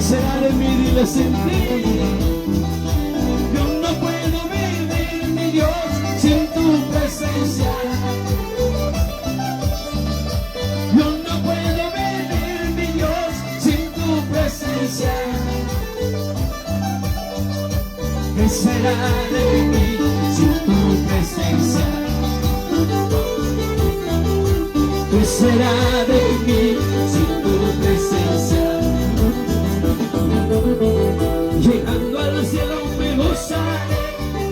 será de mí? Dile sin ti. Yo no puedo vivir, mi Dios, sin tu presencia. Yo no puedo vivir, mi Dios, sin tu presencia. ¿Qué será de mí sin tu presencia? ¿Qué será de mí sin tu presencia? Llegando al cielo me gozaré,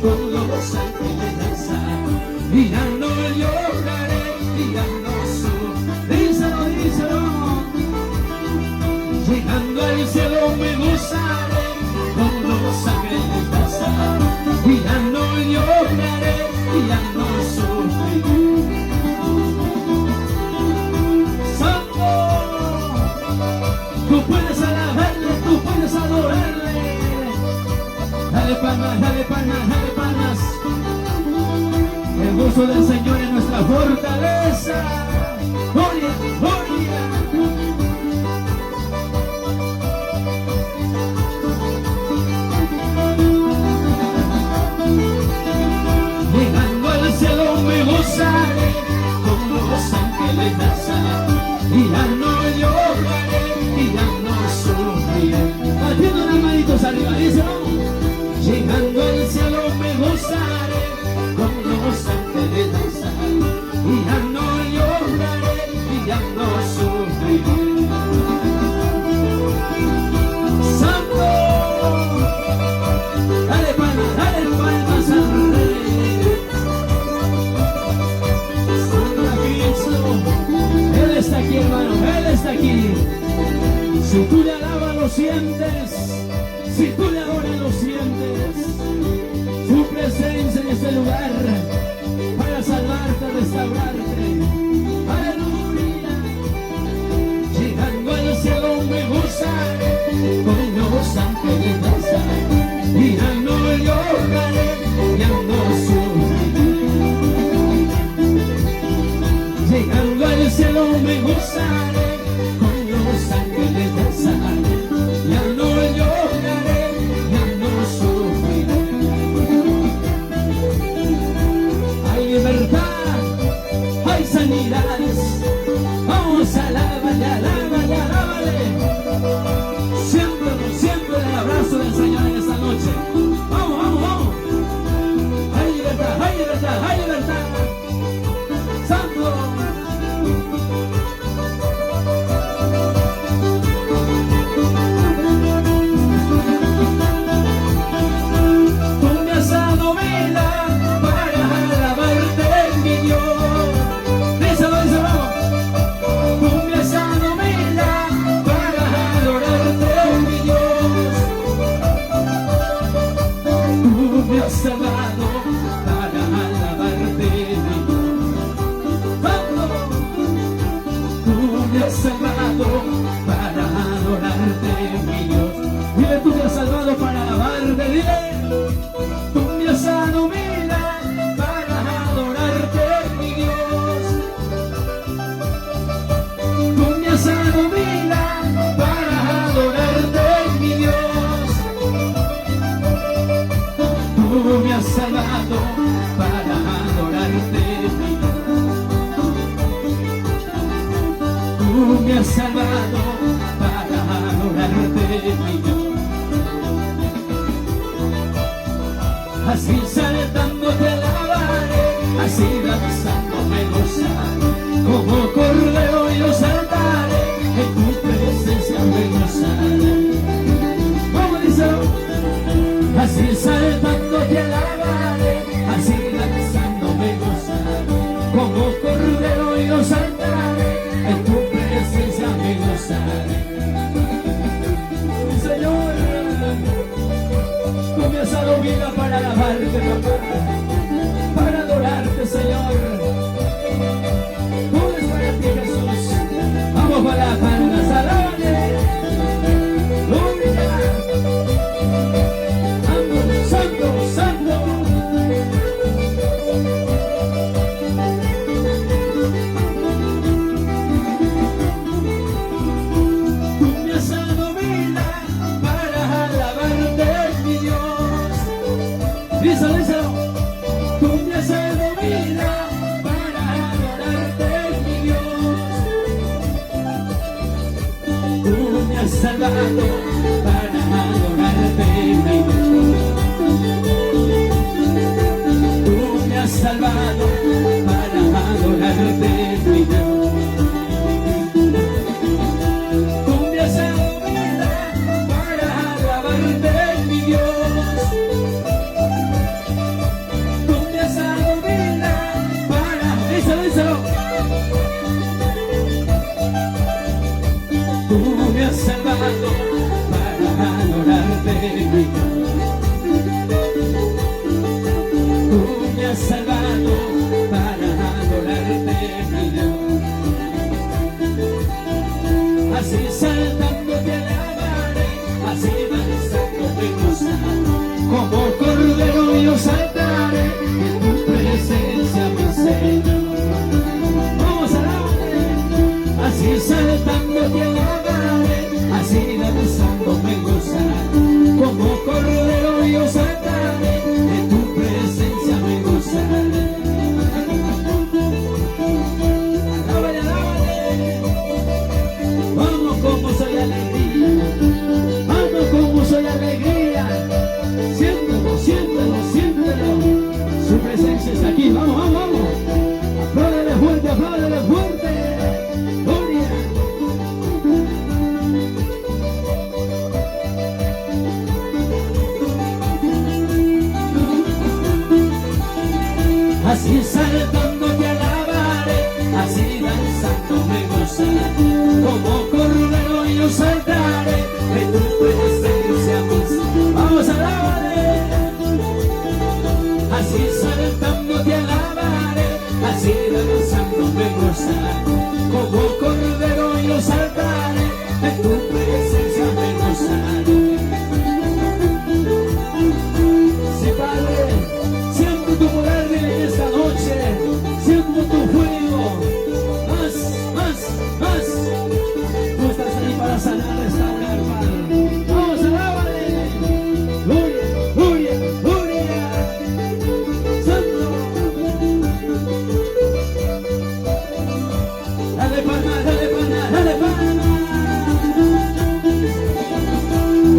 con los ángeles danzar, y ya no lloraré, y ya no sufriré. Díselo, díselo. Llegando al cielo me gozaré, con los ángeles danzar, y ya no lloraré, y ya no sufriré. Tú puedes alabarle, tú puedes adorarle. Dale palmas, dale palmas, dale palmas. El gozo del Señor es nuestra fortaleza. Gloria, gloria. Llegando al cielo me gozaré, con los ángeles danzar, y ya no lloraré, y ya no sufriré. Batiendo las manitos arriba, díselo. Llegando al cielo me gozaré, con los ángeles danzar, y ya no lloraré, y ya no sufriré. Santo, dale palmas al Rey. Santo Cristo, Él está aquí, hermano, Él está aquí. Si tú le alabas, lo sientes. Si tú le adoras, lo sientes. Su presencia en este lugar para salvarte, restaurarte. Aleluya. Llegando al cielo me gozaré, con los ángeles danzar, y ya no lloraré, ya no sufriré. Llegando al cielo me gozaré, con los ángeles danzar, ya no lloraré, ya no sufriré. Hay libertad, hay sanidades. Vamos, alábale, alábale, alábale. Siempre el abrazo del Señor en esta noche. Vamos, vamos, vamos. Hay libertad, hay libertad, hay libertad. Santo. Salvado para alabarte, tú me has salvado para adorarte, mi Dios. Dile, tú me has salvado para alabarte, dile. Tú me has dado vida para adorarte, mi Dios. Tú me has dado vida para adorarte, mi Dios. Tú me has salvado para adorarte, mi Dios. Tú me has salvado para adorarte, mi Dios. Así saltando te alabaré, así danzando me gozaré, como cordero yo saltaré, en tu presencia me gozaré. ¿Cómo dice? Así saltando te alabaré, así danzando me gozaré, como cordero yo saltaré, en tu presencia me gozaré. Señor, tú me has dado vida para alabarte, papá, para adorarte, Señor. Todo es para ti, Jesús. Vamos para las palmas, alábale. Gloria. Santo, santo. Tú me has dado vida has salvado para adorarte, mi Dios. Tú me has salvado para adorarte, mi Dios. Tú me has dado vida para alabarte, mi Dios. Tú me has dado vida para... Díselo, díselo. Tú me has salvado para adorarte, mi Dios. Tú me has salvado para adorarte, mi Dios. Así saltando te alabaré, así danzando me gozaré. Como cordero yo saltaré en tu presencia, mi Señor. Vamos a alabarte, así saltando te alabaré, así danzando me gozaré. Como cordero yo saltaré, en tu presencia me gozaré. Alábale, alábale. Vamos como soy alegría, vamos como soy alegría. Siéntelo, siéntelo, siéntelo. Su presencia está aquí. Vamos, vamos, vamos. Apláudele fuerte, apláudele fuerte. Gloria. Así saltando te alabaré, así danzando me gozaré. Como cordero yo saltaré, en tu presencia misma. Vamos, alábale. Así saltando te alabaré, así danzando me gozaré. Como cordero yo saltaré, en tu presencia me gozaré. Sí, Padre, siento tu poder en esta noche, siento tu fuego, más, más, más. Tú estás ahí para sanar, restaurar, Padre. Vamos, alábale. Gloria, gloria, gloria. Santo. Dale palma, dale palma, dale palma.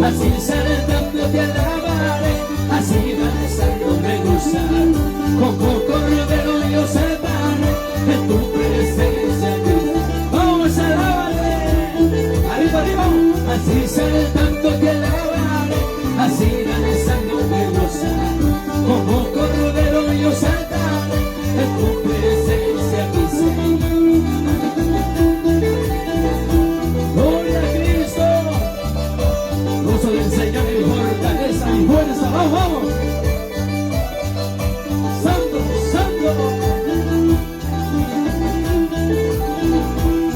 Así saltando te alabaré, así danzando me gozaré. Como cordero yo saltaré, en tu presencia misma. Vamos, alábale. Arriba, arriba. Así saltando te alabaré, así danzando me gozaré. Como cordero yo saltaré, en tu presencia misma. Gloria a Cristo. Gozo del Señor y mi fortaleza, mi fuerza. Vamos, vamos. Santo, santo.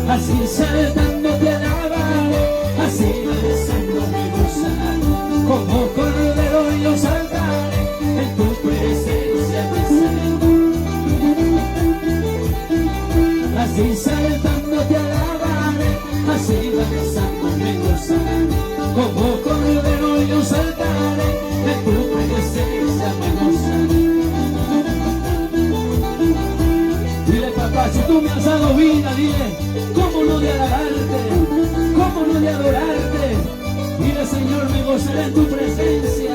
Así saltando te alabaré, así danzando me gozaré. Como cordero yo saltaré, en tu presencia me Señor. Así saltando te alabaré, así danzando me gozaré. Como cordero yo saltaré, en tu presencia me gozaré. Dile, papá, si tú me has dado vida, dile, ¿cómo no de alabarte? ¿Cómo no de adorarte? Dile, Señor, me gozaré en tu presencia.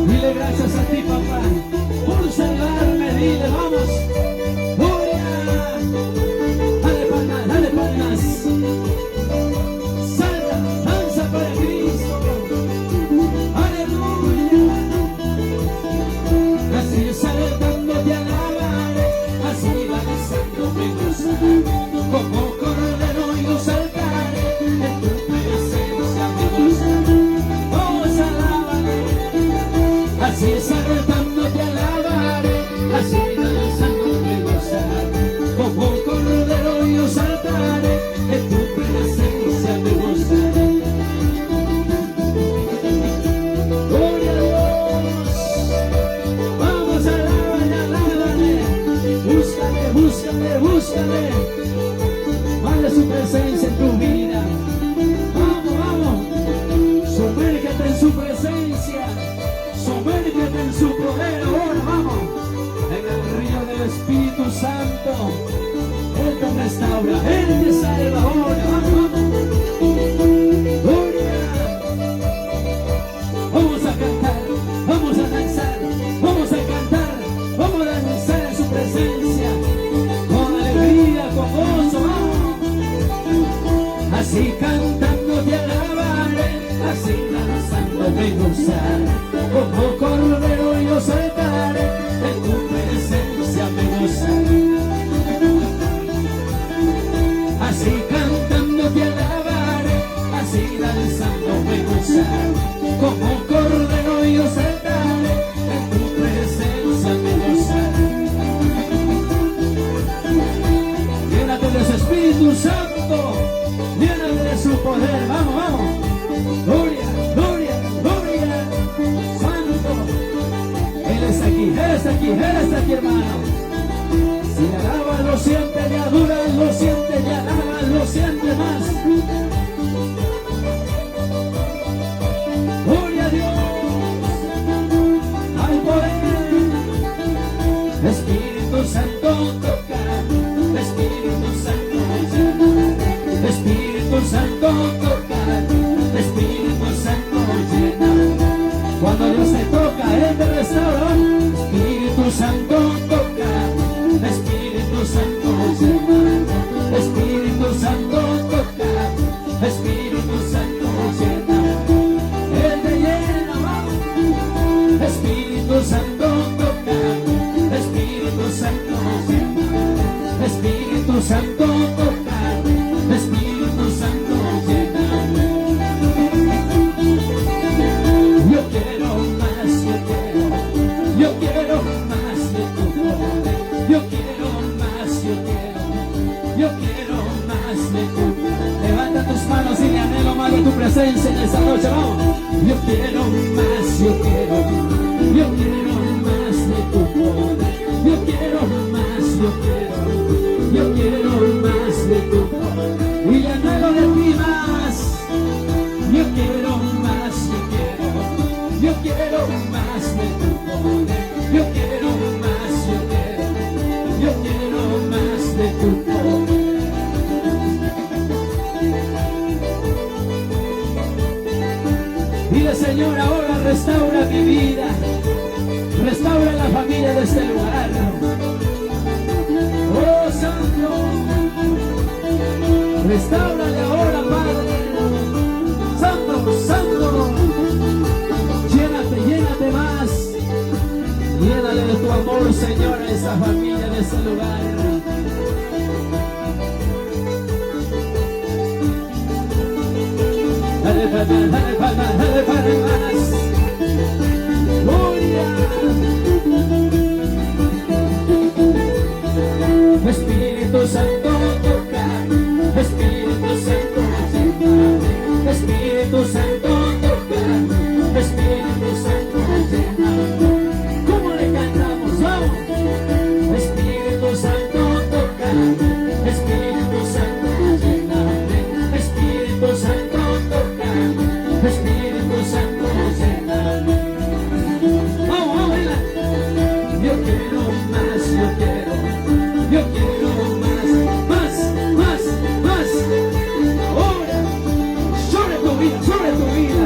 Dile gracias a ti, papá, por salvarme. Dile, vamos. Gloria. Dale palmas, dale palmas. Salta, danza para Cristo. Aleluya. Así saltando te alabaré, así danzando me gozaré. Como cordero yo saltaré, en tu presencia me gozaré. Vamos, gozar, como cordero yo saltaré, en tu presencia me gozaré. Así cantando te alabaré, así danzando me gozaré, como cordero yo saltaré, en tu presencia me gozaré. Llénate de su Espíritu Santo, llénate de su poder, vamos, vamos. Gloria, gloria, gloria, Santo. Él está aquí, Él está aquí, Él está aquí, hermano. Si le alaban, lo siente, le adoran, lo siente, le alaban, lo siente más. Gloria a Dios, al poder. Espíritu Santo toca, Espíritu Santo llena, Espíritu Santo toca, Espíritu Santo llena. Cuando Dios te toca, Él te restaura. Espíritu Santo toca, Espíritu Santo llena, Espíritu Santo toca, Espíritu Santo llena. Él te llena, vamos. Espíritu Santo toca, Espíritu Santo llena, Espíritu Santo toca, Espíritu Santo llena. Yo quiero más, yo quiero más de tu poder. Yo quiero más, yo quiero más de tu poder. Levanta tus manos y le anhelo más de tu presencia en esta noche, vamos. Yo quiero más, yo quiero más de tu poder. Yo quiero más, yo quiero más de tu poder. Y le anhelo de ti más. Yo quiero más, yo quiero más de tu poder. Yo quiero más, yo quiero más de tu poder. Dile, Señor, ahora restaura mi vida, restaura la familia de este lugar. Oh, Santo, restáurale ahora, Padre. Santo, Santo, llénate más. Llénale de tu amor, Señor, a esta familia de este lugar. Dale palmas, dale palmas, dale palmas. Gloria. Espíritu Santo toca, Espíritu Santo llena, Espíritu Santo toca, Espíritu Santo llena. ¿Cómo le cantamos? Vamos. Espíritu Santo toca, Espíritu Santo llena, Espíritu Santo toca, Espíritu Santo llena. Vamos, vamos, venga. Yo quiero más, yo quiero más, más, más. Ahora, sobre tu vida,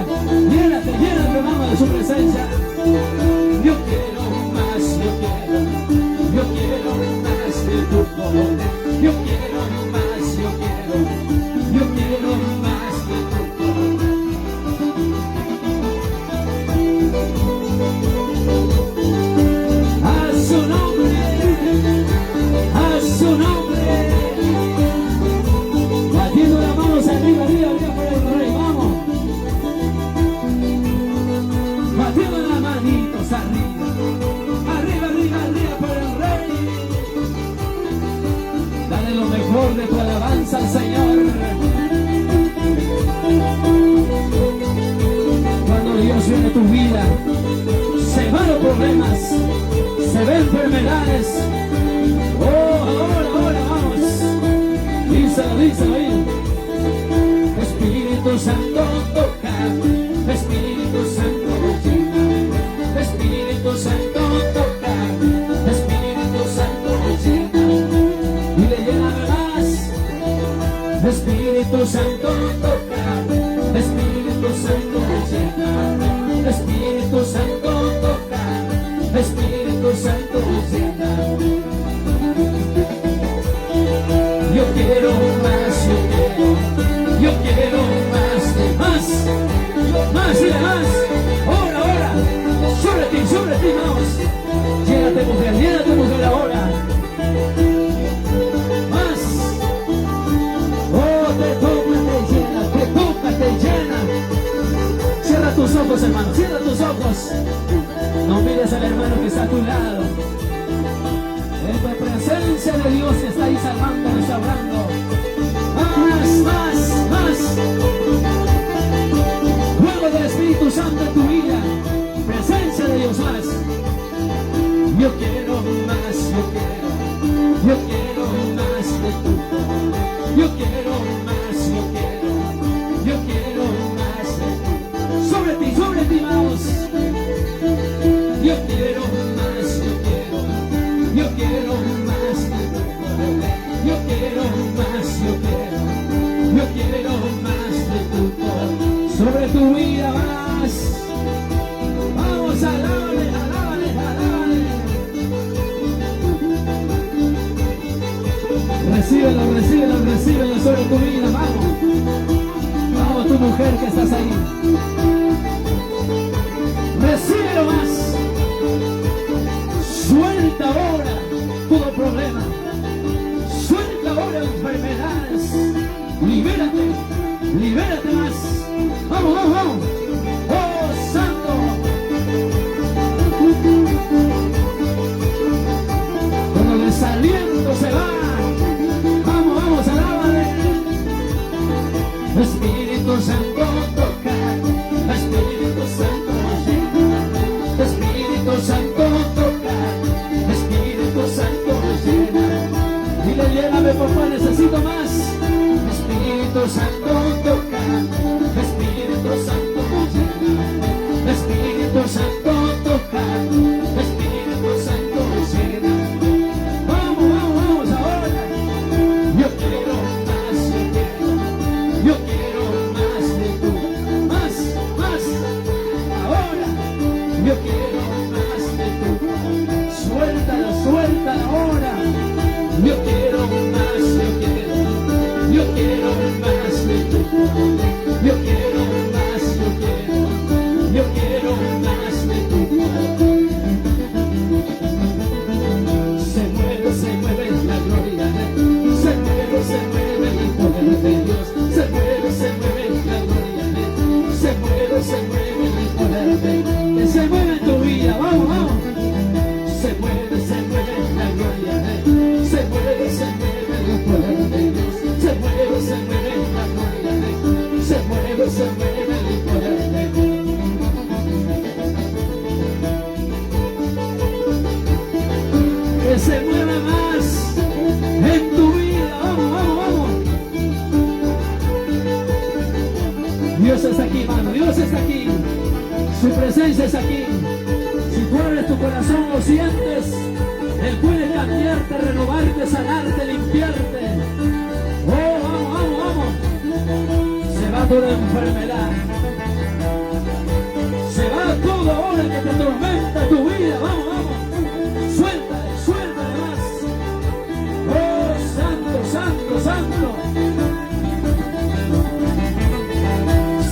llénate, vamos, de su presencia. Yo quiero más, yo quiero más de tu poder. Yo quiero más, yo quiero más de tu poder. A su nombre, a su nombre. Batiendo las manos arriba, arriba, arriba por el Rey, vamos. Batiendo las manitos arriba, arriba, arriba, arriba por el Rey. Dale lo mejor de tu alabanza al Señor. Cuando Dios viene a tu vida, se van los problemas, se ven enfermedades. Oh, ahora, vamos. Díselo ahí. Espíritu Santo toca, Espíritu Santo llena, Espíritu Santo toca, Espíritu Santo llena. Y le llena más. Espíritu Santo toca, Espíritu Santo llena, Espíritu Santo toca, Espíritu Santo llena. Yo quiero más, yo quiero más, más. ojos, hermano, cierra tus ojos. No mires al hermano que está a tu lado. Es la presencia de Dios que está ahí salvando, restaurando. Más, más, más. Fuego del Espíritu Santo en tu vida. Presencia de Dios más. Yo quiero más, yo quiero más de tu amor. Yo quiero más, yo quiero más de tu. Sobre ti, vamos. Yo quiero más, yo quiero más de tu amor. Yo quiero más, yo quiero más de tu amor. Sobre tu vida más. Vamos, alábale, alábale, alábale. Recíbelo, recíbelo, recíbelo sobre tu vida, vamos. Vamos, tu mujer que estás ahí. Recíbelo más. Suelta ahora todo problema. Suelta ahora enfermedades. Libérate, libérate más. Vamos, vamos, vamos. Oh, Santo. Cuando el desaliento se va. Vamos, alábale. Espíritu Santo toca, Espíritu Santo llena, Espíritu Santo toca, Espíritu Santo llena. Dile, lléname papá, necesito más. Espíritu Santo toca, Espíritu Santo llena, Espíritu Santo toca, Espíritu Santo llena. Vamos, vamos, vamos ahora. Yo quiero más, yo quiero más de tú, más, más, ahora, yo quiero más de tú, suéltala, suéltala ahora, yo quiero más, yo quiero más de tú, yo quiero más, yo quiero más de tú. Se mueve la gloria de Dios, se mueve el poder de Dios, se mueve la gloria de Dios, se mueve el poder de Dios, que se mueve en tu vida, vamos, vamos. Se mueve la gloria de Dios, se mueve el poder de Dios, se mueve la gloria de Dios, se mueve el poder de Dios. Que se mueva más en tu vida, vamos, vamos, vamos. Dios está aquí, hermano, Dios está aquí, su presencia es aquí. Si tú abres tu corazón, lo sientes, Él puede cambiarte, renovarte, sanarte, limpiarte. Oh, vamos, vamos, vamos. Se va toda enfermedad, se va todo ahora que te atormenta tu vida, vamos, vamos. Suéltale, suéltale más. Oh, santo, santo, santo.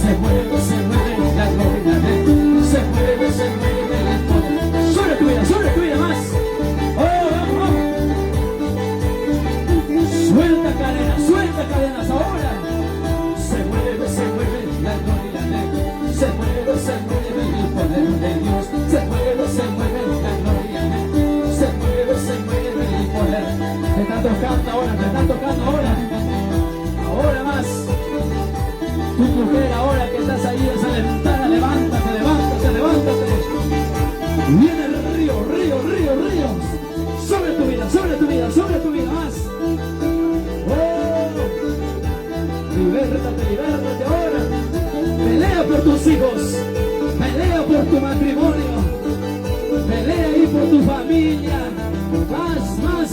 Se mueve la gloria de Dios, se mueve el poder. Sobre tu vida más. Oh, vamos, vamos. Suelta cadenas ahora. Se mueve la gloria de Dios, se mueve el poder de Dios, se mueve la gloria de Dios, se mueve el poder. Te está tocando ahora, ahora más. Tu mujer ahora que estás ahí desalentada, levántate. Viene el río. Sobre tu vida más. Oh, libértate ahora. Pelea por tus hijos, pelea por tu matrimonio, pelea ahí por tu familia. Más.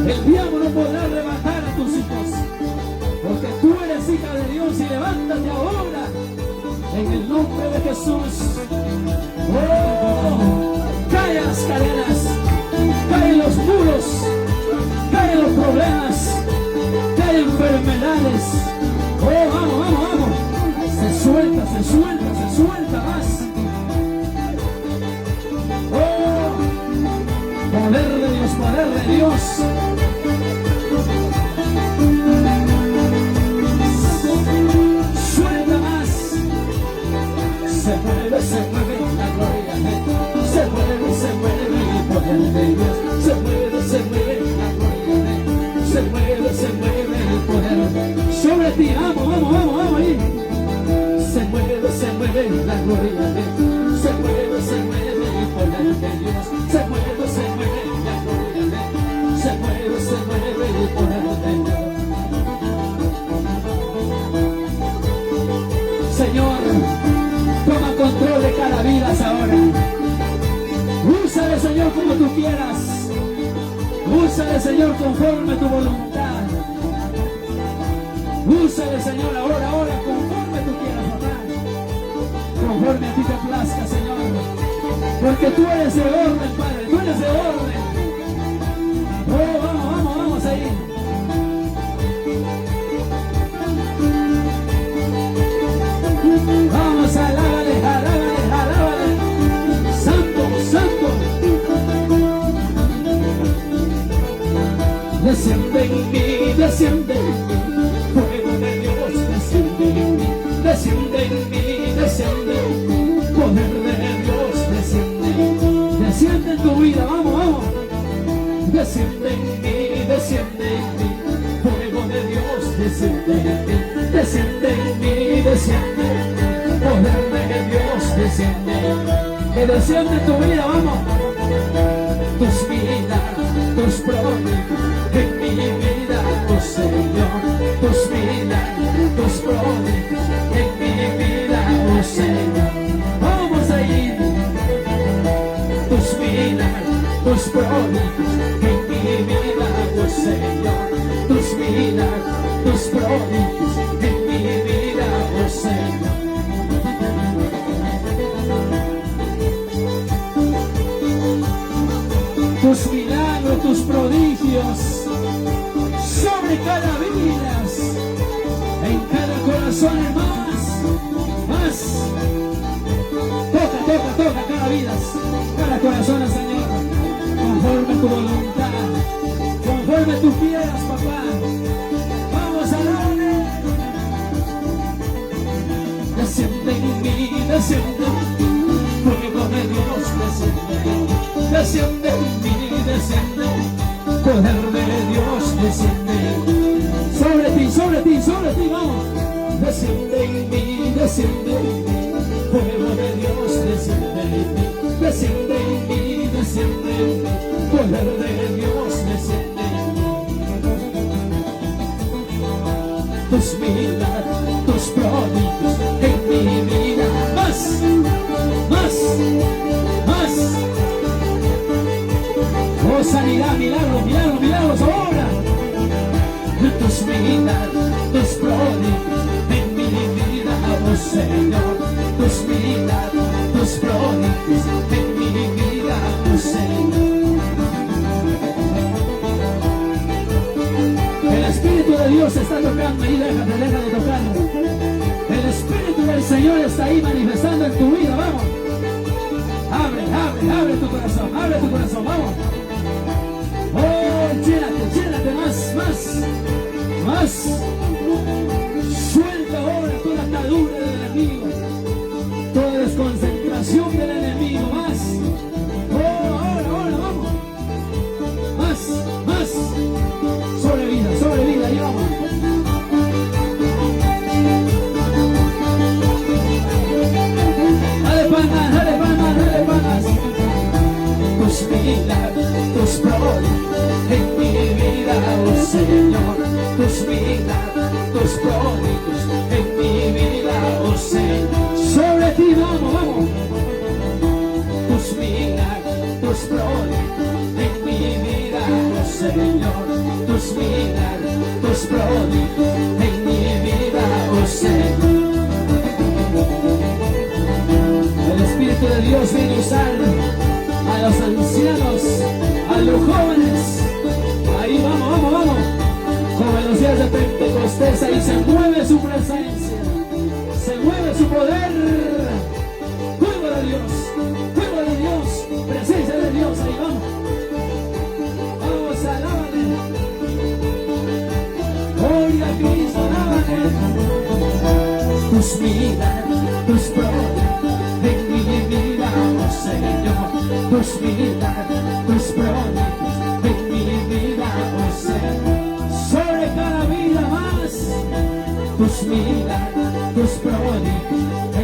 El diablo no podrá arrebatar a tus hijos, porque tú eres hija de Dios, y levántate ahora en el nombre de Jesús. Oh, caen las cadenas, caen los muros, caen los problemas, caen enfermedades. Oh, vamos. Se suelta más. Oh, poder de Dios. Suelta mueve la gloria de Dios. Se mueve el poder de Dios. Se mueve la gloria de Dios. Se mueve el poder de Dios. Señor, toma control de cada vida ahora. Úsale, Señor, como tú quieras. Úsale, Señor, conforme a tu voluntad. Úsale, Señor, ahora, conforme tú quieras, papá. Conforme a ti te plazca, Señor. Porque tú eres de orden, Padre. Tú eres de orden. Oh, vamos ahí. Vamos, alábale. Santo. Desciende en mí, fuego de Dios, desciende en mí, poder de Dios, desciende en tu vida, vamos, desciende en mí, fuego de Dios, desciende en mí, poder de Dios, que desciende en tu vida, vamos, tus milagros, tus prodigios en mi vida, oh Señor, tus milagros, tus prodigios en mi vida, oh Señor, vamos a ir, tus milagros, tus prodigios en mi vida, oh Señor, tus milagros, tus prodigios en mi vida, oh Señor. Tus milagros, tus prodigios sobre cada vida, en cada corazón, más. Toca cada vida, cada corazón, Señor, conforme a tu voluntad, conforme tú quieras, papá. Vamos a darle. Desciende en mí, fuego de Dios, desciende en mí, poder de Dios, desciende sobre ti, vamos, desciende en mí, fuego de Dios, desciende en mí, poder de Dios, desciende en mí, tus milagros, tus prodigios en mi vida, más. Oh, sanidad, milagros ahora. Tus milagros, tus prodigios en mi vida, oh Señor. Tus milagros, tus prodigios en mi vida, oh Señor. El Espíritu de Dios está tocando ahí, deja de tocarlo. El Espíritu del Señor está ahí manifestando en tu vida, vamos. Abre tu corazón, vamos. Oh, llénate más. Suelta ahora toda atadura del enemigo, toda desconcentración del enemigo, más. Oh, ahora, vamos. Más. Sobre vida, ahí vamos. Dale palmas. Tus milagros, tus prodigios en mi vida, oh Señor. Tus milagros, tus prodigios en mi vida, oh Señor. Sobre ti vamos. Tus milagros, tus prodigios en mi vida, oh Señor. Tus milagros, tus prodigios en mi vida, oh Señor. El Espíritu de Dios viene a usar a los ancianos, a los jóvenes. Ahí vamos. Como en los días de Pentecostés, ahí se mueve su presencia, se mueve su poder. Fuego de Dios, presencia de Dios, ahí vamos. Vamos, alábale. Gloria a Cristo, alábale. Tus milagros, tus prodigios en mi vida, oh Señor. Tus milagros, tus prodigios en mi vida, oh Señor. Sobre cada vida más. Tus milagros, tus prodigios